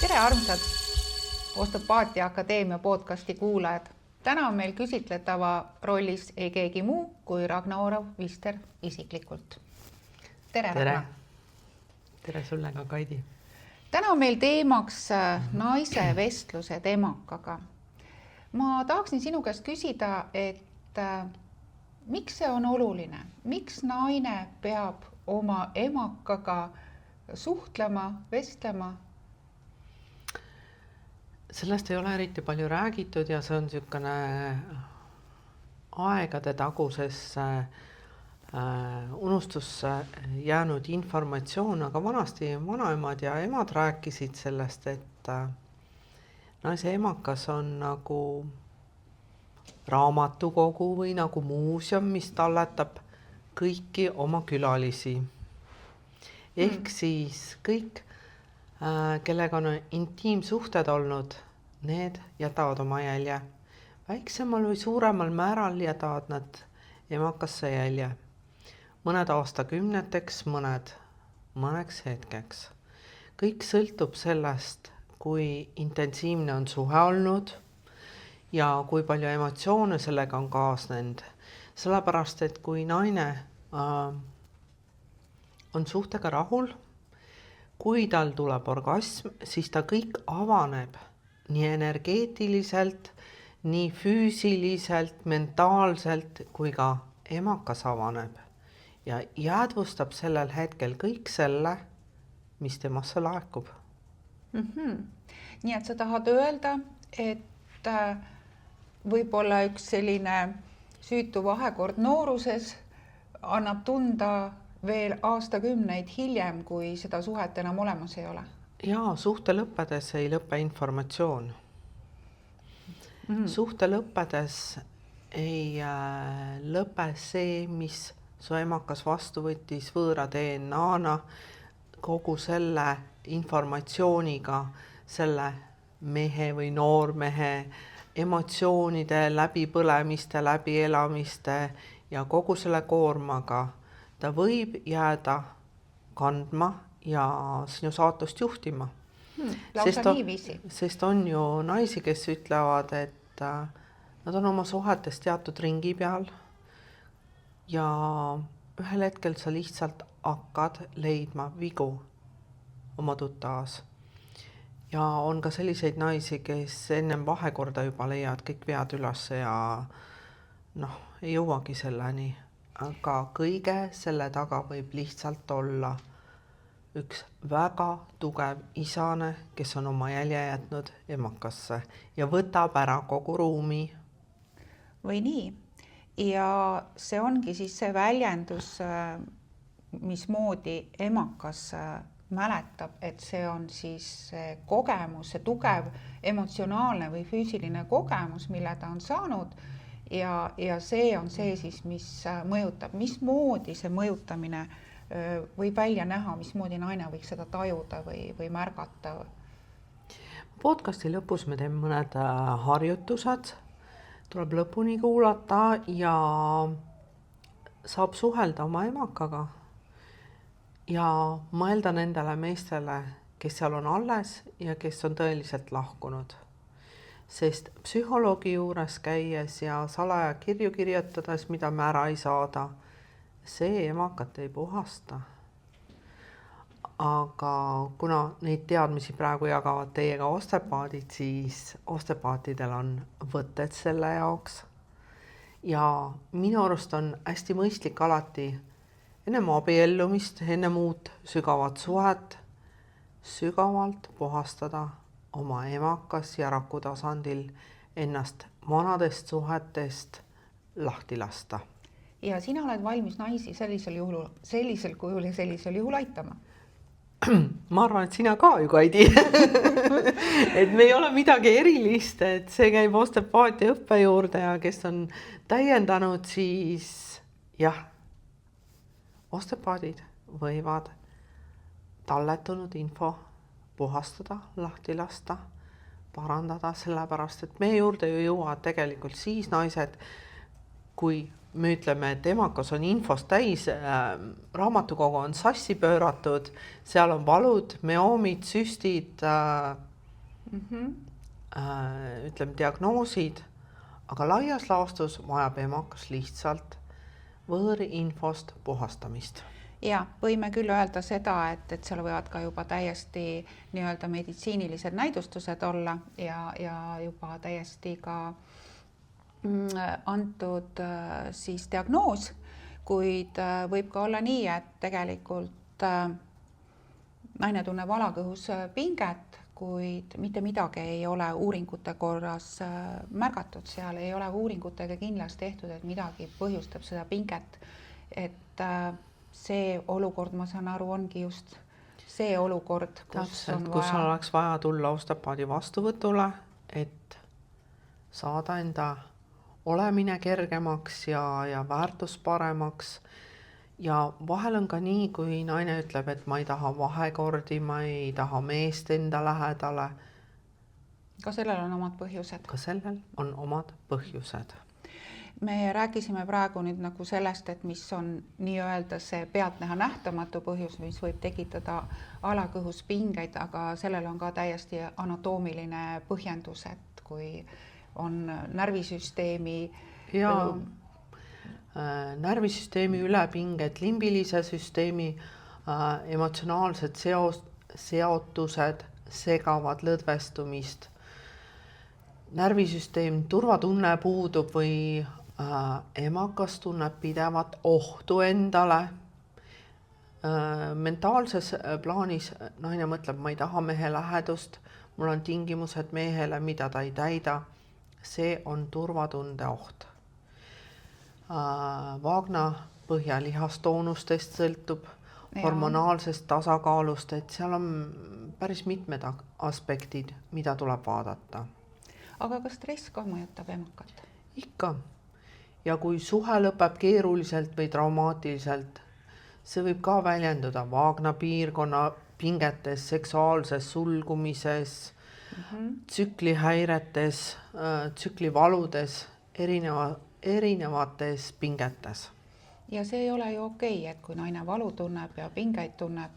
tere, armsad Osteopaatia Akadeemia podcasti kuulajad. Täna on meil küsitletava rollis ei keegi muu kui Ragna Orav-Vister isiklikult. Tere, Ragna. Tere sulle ka, Kaidi. Täna on meil teemaks naise vestlused emakaga. Ma tahaksin sinu käest küsida, et miks see on oluline? Miks naine peab oma emakaga suhtlema, vestlema? Sellest ei ole eriti palju räägitud ja see on niisugune aegade tagusesse unustusse jäänud informatsioon, aga vanasti vanaemad ja emad rääkisid sellest, et naise emakas on nagu raamatukogu või nagu muuseum, mis talletab kõiki oma külalisi. Ehk siis kõik, kellega on intiimsuhted olnud, need jätavad oma jälje. Väiksemal või suuremal määral jätavad nad emakasse jälje. Mõned aastakümneteks, mõneks hetkeks. Kõik sõltub sellest, kui intensiivne on suhe olnud ja kui palju emotsioone sellega on kaasnenud. Sellepärast, et kui naine on suhtega rahul, kui tal tuleb orgasm, siis ta kõik avaneb nii energeetiliselt, nii füüsiliselt, mentaalselt kui ka emakas avaneb ja jäädvustab sellel hetkel kõik selle, mis temasse laekub. Nii et sa tahad öelda, et võib-olla üks selline süütu vahekord nooruses annab tunda veel aastakümneid hiljem, kui seda suhet enam olemas ei ole? Jaa, suhte lõppedes ei lõpe informatsioon. Suhte lõppedes ei lõpe see, mis su emakas vastu võttis võõra DNA-na, kogu selle informatsiooniga, selle mehe või noormehe emotsioonide läbipõlemiste, läbielamiste ja kogu selle koormaga. Ta võib jääda kandma ja sinu saatust juhtima. Sest on ju naisi, kes ütlevad, et nad on oma suhetes teatud ringi peal ja ühel hetkel sa lihtsalt hakkad leidma vigu oma tuttavas. Ja on ka selliseid naisi, kes ennem vahekorda juba leiavad kõik vead üles ja ei jõuagi selleni. Aga kõige selle taga võib lihtsalt olla üks väga tugev isane, kes on oma jälje jätnud emakasse ja võtab ära kogu ruumi. Või nii. Ja see ongi siis see väljendus, mismoodi emakas mäletab, et see on siis see kogemus, see tugev emotsionaalne või füüsiline kogemus, mille ta on saanud. Ja see on see siis, mis mõjutab. Mismoodi see mõjutamine võib välja näha, mismoodi naine võiks seda tajuda või märgata? Podcasti lõpus me teeme mõned harjutused, tuleb lõpuni kuulata ja saab suhelda oma emakaga ja mõelda nendele meestele, kes seal on alles ja kes on tõeliselt lahkunud. Sest psühholoogi juures käies ja salaja kirju kirjutades, mida me ära ei saada, see emakat ei puhasta. Aga kuna neid teadmisi praegu jagavad teiega osteopaadid, siis osteopaatidel on võtted selle jaoks. Ja minu arust on hästi mõistlik alati ennem abiellumist, ennem uut sügavat suhet, sügavalt puhastada oma emakas ja raku tasandil ennast vanadest suhetest lahti lasta. Ja sina oled valmis naisi sellisel kujul ja sellisel juhul aitama? Ma arvan, et sina ka ju, Kaidi. Et me ei ole midagi erilist, et see käib osteopaatia õppe juurde ja kes on täiendanud, siis jah, osteopaadid võivad talletunud info puhastada, lahti lasta, parandada, sellepärast, et meie juurde ju jõuavad tegelikult siis naised, kui me ütleme, et emakas on infost täis, raamatukogu on sassi pööratud, seal on valud, meoomid, süstid, ütleme, diagnoosid, aga laias laastus vajab emakas lihtsalt võõrinfost puhastamist. Ja võime küll öelda seda, et seal võivad ka juba täiesti nii-öelda meditsiinilised näidustused olla ja juba täiesti ka antud siis diagnoos, kuid võib ka olla nii, et tegelikult naine tunneb alakõhus pinget, kuid mitte midagi ei ole uuringute korras märgatud, seal ei ole uuringutega kindlaks tehtud, et midagi põhjustab seda pinget, et see olukord, ma saan aru, ongi just see olukord, kus oleks vaja tulla osteopaadi vastuvõtule, et saada enda olemine kergemaks ja väärtus paremaks. Ja vahel on ka nii, kui naine ütleb, et ma ei taha vahekordi, ma ei taha meest enda lähedale. Ka sellel on omad põhjused. Ka sellel on omad põhjused. Me rääkisime praegu nüüd nagu sellest, et mis on nii-öelda see pealtnäha nähtamatu põhjus, mis võib tekitada alakõhus pingeid, aga sellel on ka täiesti anatoomiline põhjendus, et kui on närvisüsteemi närvisüsteemi ülepinged, limbilise süsteemi emotsionaalsed seotused segavad lõdvestumist. Närvisüsteem turvatunne puudub või emakas tunneb pidevat ohtu endale. Mentaalses plaanis naine mõtleb, ma ei taha mehe lähedust, mul on tingimused mehele, mida ta ei täida. See on turvatunde oht. Vaagna põhjalihastoonustest sõltub, hormonaalsest tasakaalust, et seal on päris mitmed aspektid, mida tuleb vaadata. Aga kas stress ka mõjutab emakat? Ikka. Ja kui suhe lõpeb keeruliselt või traumaatiliselt, see võib ka väljenduda vaagna piirkonna pingetes, seksuaalses sulgumises, tsüklihäiretes, tsüklivaludes, erinevates pingetes. Ja see ei ole ju okei, et kui naine valu tunneb ja pingeid tunneb,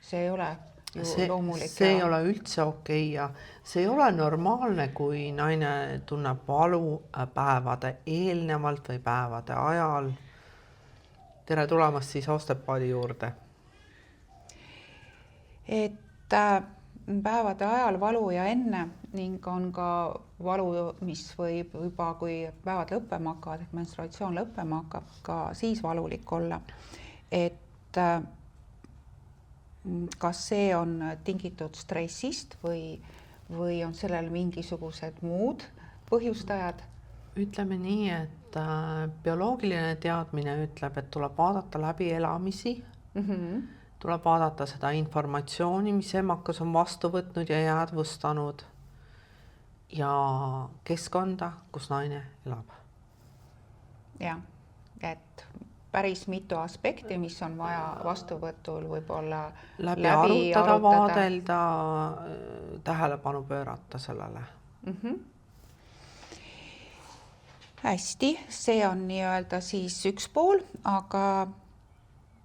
see ei ole ju loomulik. See ei ole üldse okei ja see ei ole normaalne, kui naine tunneb valu päevade eelnevalt või päevade ajal. Tere tulemast siis osteopaadi juurde. Et päevade ajal valu ja enne ning on ka valu, mis võib juba, kui päevad lõppema hakkavad, et menstruatsioon lõppema hakkab, ka siis valulik olla. Et kas see on tingitud stressist või on sellel mingisugused muud põhjustajad? Ütleme nii, et bioloogiline teadmine ütleb, et tuleb vaadata läbi elamisi, tuleb vaadata seda informatsiooni, mis emakas on vastu võtnud ja jäädvustanud ja keskkonda, kus naine elab. Ja, et päris mitu aspekti, mis on vaja vastuvõtul võib-olla läbi arutada, vaadelda, tähelepanu pöörata sellele. Hästi, see on nii-öelda siis üks pool, aga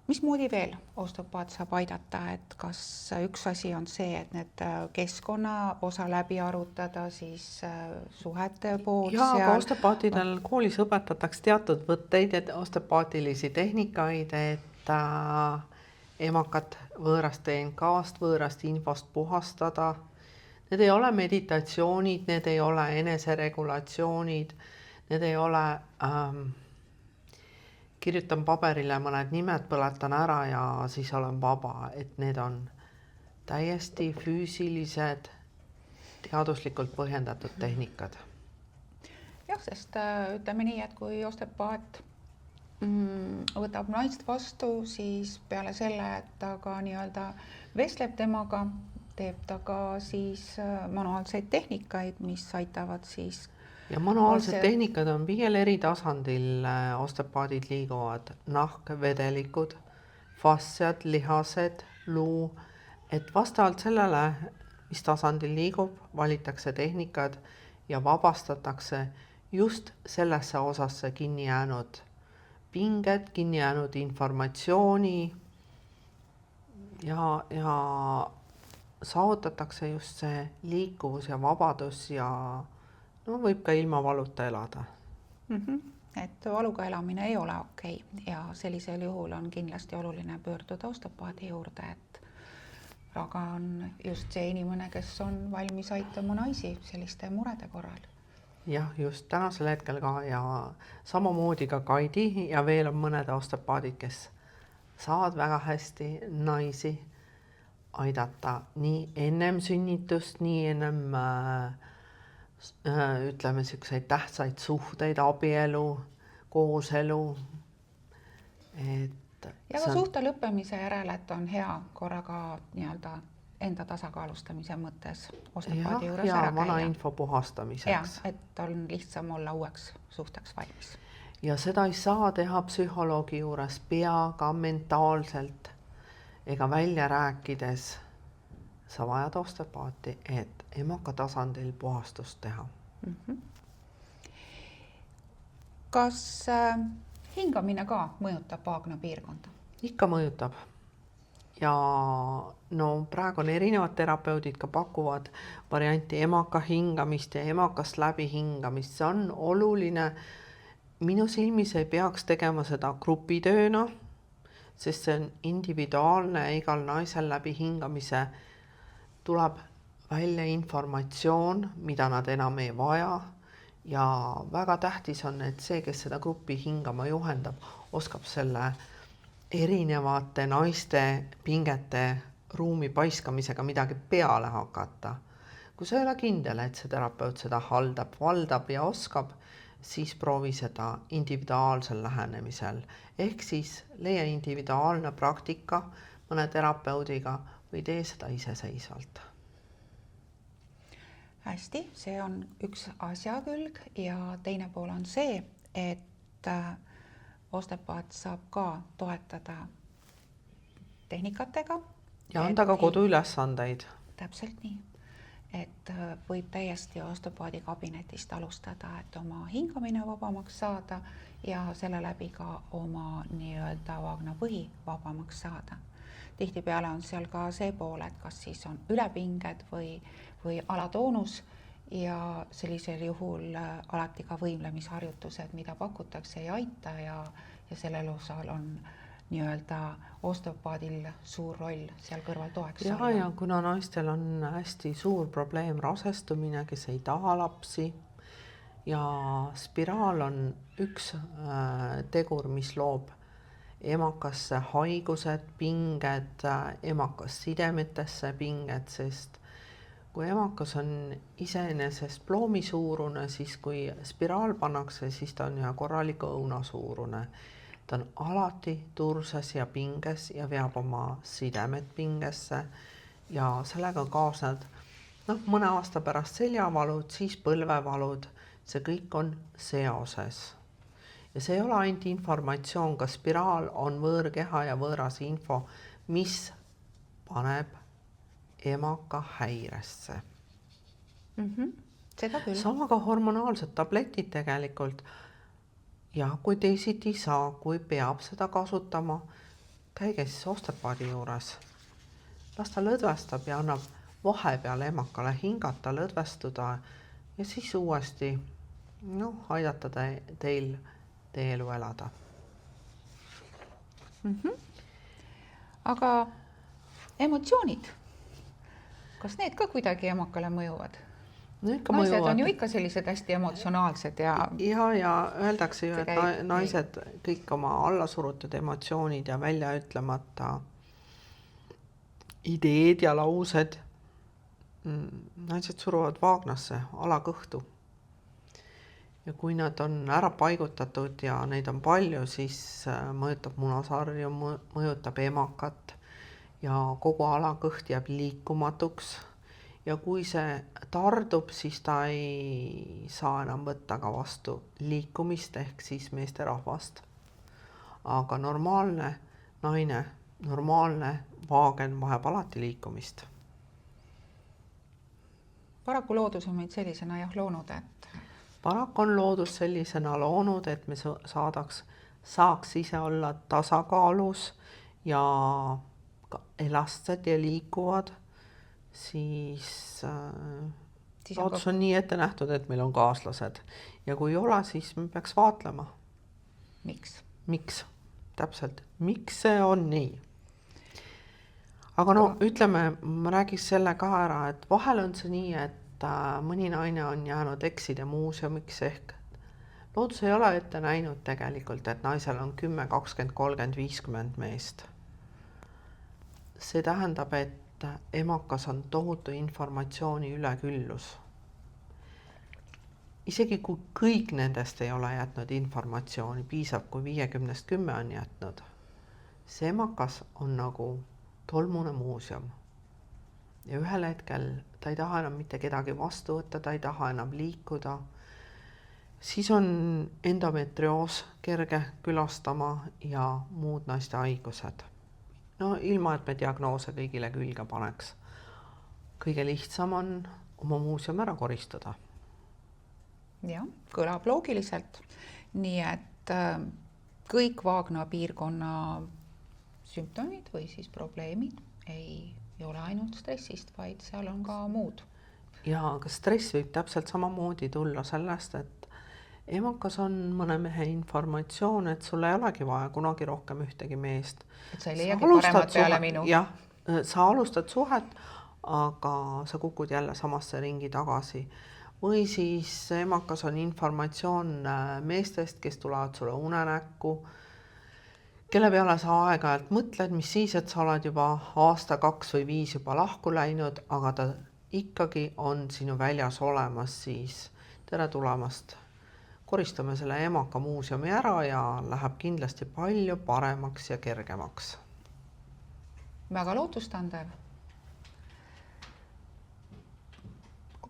mismoodi veel osteopaat saab aidata, et kas üks asi on see, et need keskkonna osa läbi arutada, siis suhete pool seal. Aga osteopaatidel koolis õpetatakse teatud võtteid ja osteopaatilisi tehnikaid, et emakat võõrast DNK-st, võõrast infost puhastada. Need ei ole meditatsioonid, need ei ole eneseregulatsioonid, need ei ole... kirjutan paberile mõned nimed, põletan ära ja siis olen vaba, et need on täiesti füüsilised, teaduslikult põhjendatud tehnikad. Jah, sest ütleme nii, et kui osteopaat võtab naist vastu, siis peale selle, et ta ka nii-öelda vestleb temaga, teeb ta ka siis manuaalseid tehnikaid, mis aitavad siis ja manuaalsed tehnikad on 5 eri tasandil, osteopaadid liiguvad, nahk, vedelikud, fastsiad, lihased, luu, et vastavalt sellele, mis tasandil liigub, valitakse tehnikad ja vabastatakse just sellesse osasse kinni jäänud pinged, kinni jäänud informatsiooni ja saavutatakse just see liikuvus ja vabadus ja no võib ka ilma valuta elada. Et valuga elamine ei ole okei ja sellisel juhul on kindlasti oluline pöörduda osteopaadi juurde, et Raga on just see inimene, kes on valmis aitama naisi selliste murede korral. Jah, just tänasel hetkel ka ja samamoodi ka Kaidi ja veel on mõned osteopaadid, kes saavad väga hästi naisi aidata nii ennem sünnitust, nii ennem ütleme selliseid tähtsaid suhteid, abielu, kooselu. Ja ka suhte lõppemise järel, et on hea korraga nii-öelda enda tasakaalustamise mõttes osteopaadi juures ära käia. Vana info puhastamiseks. Ja, et on lihtsam olla uueks suhteks valmis. Ja seda ei saa teha psühholoogi juures peaga, mentaalselt ega välja rääkides. Sa vajad osteopaati, et emaka tasandil puhastust teha. Kas hingamine ka mõjutab vaagna piirkonda? Ikka mõjutab. Ja no praegu on erinevad terapeudid ka pakuvad varianti emaka hingamist ja emakast läbi hingamist. See on oluline. Minu silmis ei peaks tegema seda grupitööna, sest see on individuaalne, igal naisel läbi hingamise tuleb välja informatsioon, mida nad enam ei vaja ja väga tähtis on, et see, kes seda gruppi hingama juhendab, oskab selle erinevate naiste pingete ruumi paiskamisega midagi peale hakata. Kui sa ei ole kindel, et see terapeut seda haldab, valdab ja oskab, siis proovi seda individuaalsel lähenemisel. Ehk siis leia individuaalne praktika mõne terapeudiga või tee seda iseseisvalt. Hästi, see on üks asja külg ja teine pool on see, et osteopaat saab ka toetada tehnikatega. Ja anda ka koduülesandeid. Täpselt nii, et võib täiesti osteopaadi kabinetist alustada, et oma hingamine vabamaks saada ja selle läbi ka oma nii-öelda vaagna põhi vabamaks saada. Tihtipeale on seal ka see pool, et kas siis on ülepinged või alatoonus ja sellisel juhul alati ka võimlemisharjutused, mida pakutakse, ei aita ja sellel osal on nii-öelda osteopaadil suur roll seal kõrval toeks. Ja kuna naistel on hästi suur probleem rasestumine, kes ei taha lapsi ja spiraal on üks tegur, mis loob emakasse haigused, pinged, emakas sidemetesse pinged, sest kui emakas on iseenesest ploomisuurune, siis kui spiraal pannakse, siis ta on ja korraliku õunasuurune. Ta on alati turses ja pinges ja veab oma sidemed pingesse ja sellega kaasned mõne aasta pärast seljavalud, siis põlvevalud, see kõik on seoses. Ja see ei ole ainult informatsioon, ka spiraal on võõrkeha ja võõras info, mis paneb emaka häiresse. Seda küll. Sama ka hormonaalsed tabletid tegelikult. Ja kui teisiti ei saa, kui peab seda kasutama, käige siis osteopaadi juures. Las ta lõdvestab ja annab vahepeal emakale hingata, lõdvestuda ja siis uuesti aidata teil teie elu elada. Aga emotsioonid, kas need ka kuidagi emakale mõjuvad? Naised on ju ikka sellised hästi emotsionaalsed ja öeldakse ju, et naised kõik oma allasurutud emotsioonid ja välja ütlemata ideed ja laused, naised suruvad vaagnasse, alakõhtu. Ja kui nad on ära paigutatud ja neid on palju, siis mõjutab munasarju, mõjutab emakat ja kogu alakõht jääb liikumatuks. Ja kui see tardub, siis ta ei saa enam võtta ka vastu liikumist ehk siis meesterahvast. Aga normaalne naine, normaalne vaagen vajab alati liikumist. Paraku loodus on meid sellisena loonud, et Paraku on loodus sellisena loonud, et me saaks ise olla tasakaalus ja elastsed ja liikuvad, siis Siis on loodus on nii ette nähtud, et meil on kaaslased ja kui ei ole, siis me peaks vaatlema, miks? miks, täpselt, miks see on nii. Aga no ütleme, ma räägiks selle ka ära, et vahel on see nii, et mõni naine on jäänud ekside muuseumiks ehk loodus ei ole ette näinud tegelikult, et naisel on 10, 20, 30, 50 meest. See tähendab, et emakas on tohutu informatsiooni üleküllus. Isegi kui kõik nendest ei ole jätnud informatsiooni, piisab, kui 50-st 10 on jätnud. See emakas on nagu tolmune muuseum. Ja ühel hetkel ta ei taha enam mitte kedagi vastu võtta, ta ei taha enam liikuda. Siis on endometrioos kerge külastama ja muud naiste haigused. No ilma, et me diagnoose kõigile külge paneks. Kõige lihtsam on oma muuseum ära koristada. Jah, kõlab loogiliselt. Nii et kõik Vaagna piirkonna sümptomid või siis probleemid ei ole ainult stressist, vaid seal on ka muud. Ja aga stress võib täpselt samamoodi tulla sellest, et emakas on mõne mehe informatsioon, et sul ei olegi vaja kunagi rohkem ühtegi meest. Et sa ei leiagi paremat peale minu. Jah, sa alustad suhet, aga sa kukud jälle samasse ringi tagasi. Või siis emakas on informatsioon meestest, kes tulevad sulle unenäkku, kelle peale sa aeg-ajalt mõtled, mis siis, et sa oled juba aasta, 2 või 5 juba lahku läinud, aga ta ikkagi on sinu väljas olemas, siis tere tulemast. Koristame selle emaka muuseumi ära ja läheb kindlasti palju paremaks ja kergemaks. Väga lootustandev.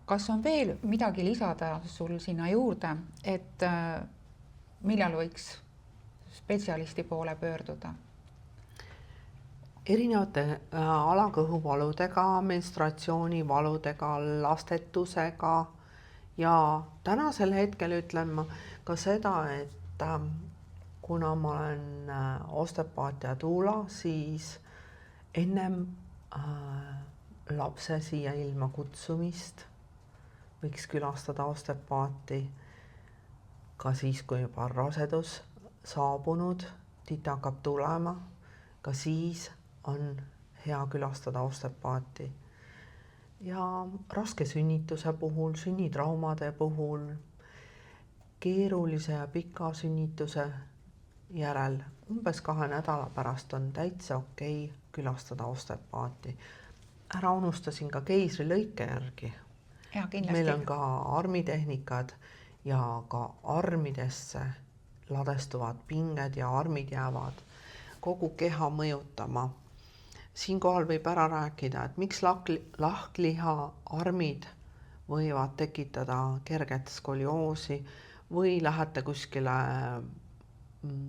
Kas on veel midagi lisada sul sinna juurde, et millal võiks spetsialisti poole pöörduda? Erinevate alakõhuvaludega, menstratsioonivaludega, lastetusega ja tänasel hetkel ütlen ma ka seda, et kuna ma olen osteopaat ja tuula, siis ennem lapse siia ilma kutsumist võiks külastada osteopaati ka siis, kui juba rasedus saabunud, tita hakkab tulema, ka siis on hea külastada osteopaati. Ja raske sünnituse puhul, sünnitraumade puhul, keerulise ja pika sünnituse järel, umbes 2 nädala pärast on täitsa okei külastada osteopaati. Ära unustasin ka keisrilõike järgi. Ja, meil on ka armitehnikad ja ka armidesse ladestuvad pinged ja armid jäävad kogu keha mõjutama. Siinkohal võib ära rääkida, et miks lahkliha armid võivad tekitada kerget skolioosi või lähete kuskile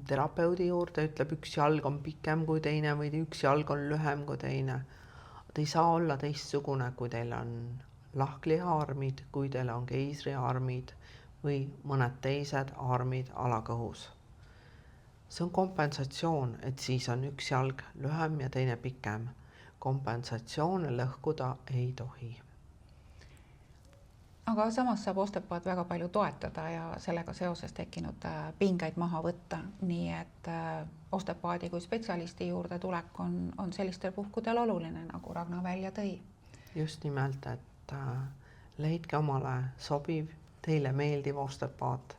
terapeudi juurde, ütleb, üks jalg on pikem kui teine või üks jalg on lühem kui teine. Ta ei saa olla teistsugune, kui teil on lahklihaarmid, kui teil on keisriarmid või mõned teised armid alakõhus. See on kompensatsioon, et siis on üks jalg lühem ja teine pikem. Kompensatsioone lõhkuda ei tohi. Aga samas saab osteopaat väga palju toetada ja sellega seoses tekkinud pingeid maha võtta. Nii et osteopaadi kui spetsialisti juurde tulek on sellistel puhkudel oluline, nagu Ragna välja tõi. Just nimelt, et leidke omale sobiv, teile meeldiv osteopaat.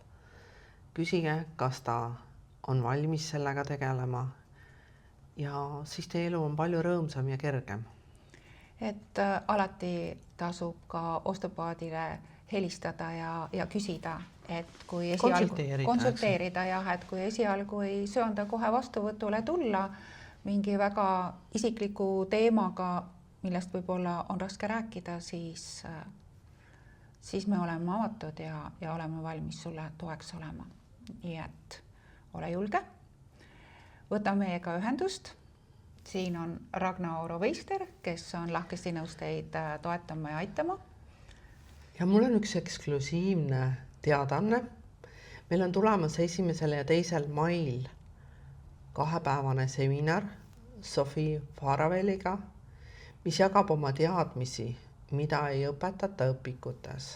Küsige, kas ta on valmis sellega tegelema ja siis teie elu on palju rõõmsam ja kergem. Et alati tasub ka osteopaadile helistada ja küsida, et kui konsulteerida jah, et kui esialgu ei söanda kohe vastuvõtule tulla mingi väga isikliku teemaga, millest võib-olla on raske rääkida, siis me oleme avatud ja oleme valmis sulle toeks olema. Nii et ole julge, võta meiega ühendust. Siin on Ragna Oro-Veister, kes on lahkesti nõus teid toetama ja aitama. Ja mul on üks eksklusiivne teadanne. Meil on tulemas 1. ja 2. mail 2-päevane seminar Sofi Faraveliga, mis jagab oma teadmisi, mida ei õpetata õpikutes.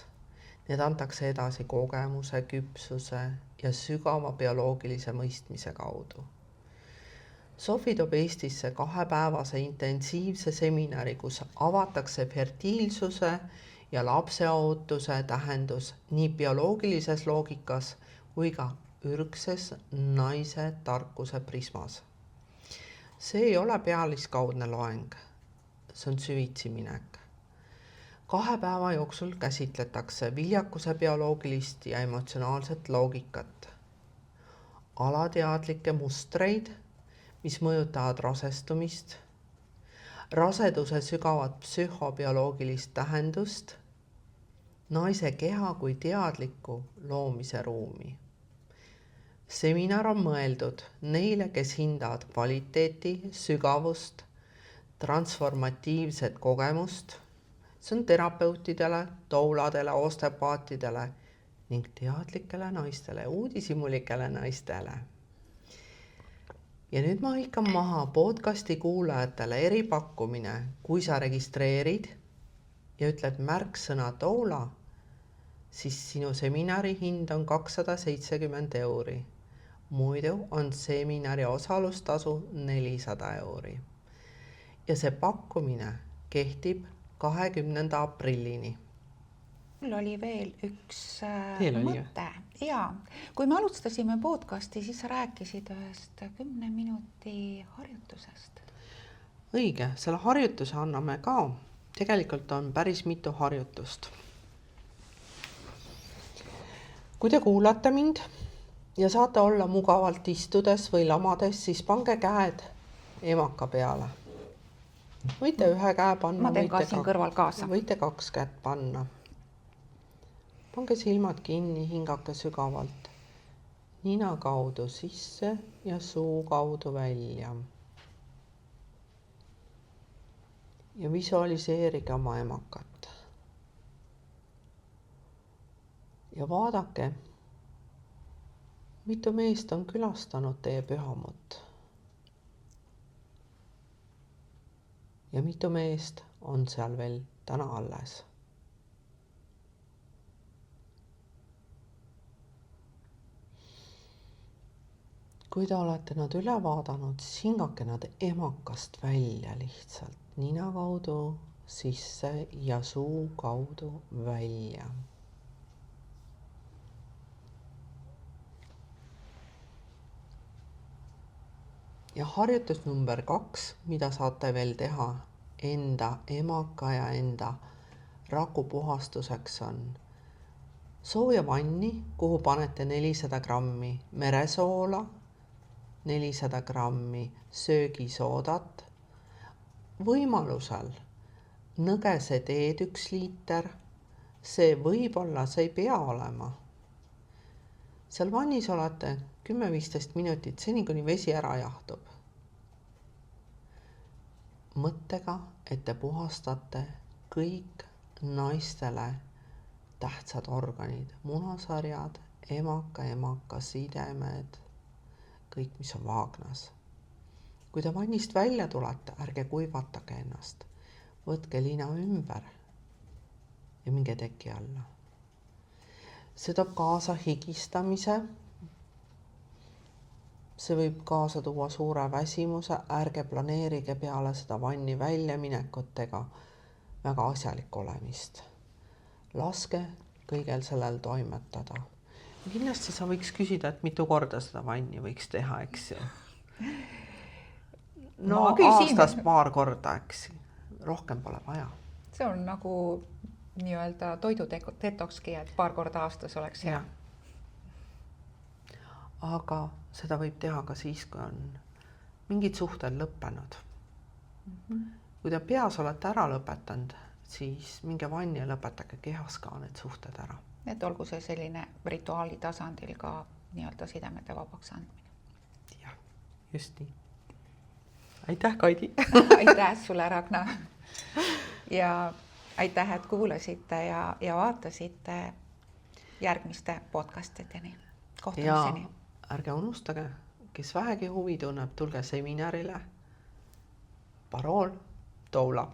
Need antakse edasi kogemuse, küpsuse ja sügava bioloogilise mõistmise kaudu. Sofi toob Eestisse 2-päevase intensiivse seminari, kus avatakse fertiilsuse ja lapseootuse tähendus nii bioloogilises loogikas kui ka ürgses naise tarkuse prismas. See ei ole pealiskaudne loeng, see on süvitsi minek. 2 päeva jooksul käsitletakse viljakuse bioloogilist ja emotsionaalset loogikat, alateadlikke mustreid, mis mõjutavad rasestumist, raseduse sügavat psühhobioloogilist tähendust, naise keha kui teadliku loomise ruumi. Seminar on mõeldud neile, kes hindavad kvaliteeti, sügavust, transformatiivset kogemust. See on terapeutidele, douladele, osteopaatidele ning teadlikele naistele, uudishimulikele naistele. Ja nüüd ma hõikan maha podcasti kuulajatele eripakkumine, kui sa registreerid ja ütled märksõna doula, siis sinu seminari hind on 270 €. Muidu on seminari osalustasu 400 €. Ja see pakkumine kehtib 20. aprillini. Mul oli veel üks Teil oli, mõte. Jaa, kui me alustasime podcasti, siis sa rääkisid ühest 10 minuti harjutusest. Õige, selle harjutuse anname ka. Tegelikult on päris mitu harjutust. Kui te kuulate mind ja saate olla mugavalt istudes või lamades, siis pange käed emaka peale. Võite ühe käe panna. Ma teen ka siin kõrval kaasa. Võite 2 kätt panna. Pange silmad kinni, hingake sügavalt. Nina kaudu sisse ja suu kaudu välja. Ja visualiseerige oma emakat. Ja vaadake, mitu meest on külastanud teie pühamut. Ja mitu meest on seal veel täna alles. Kui te olete nad üle vaadanud, siis hingake nad emakast välja lihtsalt. Nina kaudu sisse ja suu kaudu välja. Ja harjutus number 2, mida saate veel teha enda emaka ja enda raku puhastuseks on sooja vanni, kuhu panete 400 grammi meresoola, 400 grammi söögisoodat, võimalusel nõgese teed 1 liiter, see võib-olla, see ei pea olema. Seal vannis olete 10-15 minutit, seni kuni vesi ära jahtub. Mõttega, et te puhastate kõik naistele tähtsad organid, munasarjad, emaka sidemed, kõik, mis on vaagnas. Kui te vannist välja tulete, ärge kuivatage ennast. Võtke lina ümber ja minge teki alla. See toob kaasa higistamise. See võib kaasa tuua suure väsimuse. Ärge planeerige peale seda vanni väljaminekutega väga asjalik olemist. Laske kõigel sellel toimetada. Kindlasti sa võiks küsida, et mitu korda seda vanni võiks teha, eks ju. No aastas paar korda, eks. Rohkem pole vaja. See on nagu nii-öelda toidudetokski, et paar korda aastas oleks hea. Aga seda võib teha ka siis, kui on mingid suhted lõppenud. Kui te peas olete ära lõpetanud, siis minge vanni ja lõpetage kehas ka need suhted ära. Et olgu see selline rituaali tasandil ka nii-öelda sidemete vabaks andmine. Jah, just nii. Aitäh, Kaidi! Aitäh sulle, Ragna! Ja aitäh, et kuulasite ja vaatasite järgmiste podcastideni. Kohtumiseni. Ja ärge unustage, kes vähegi huvi tunneb, tulge seminarile. Parool, doula!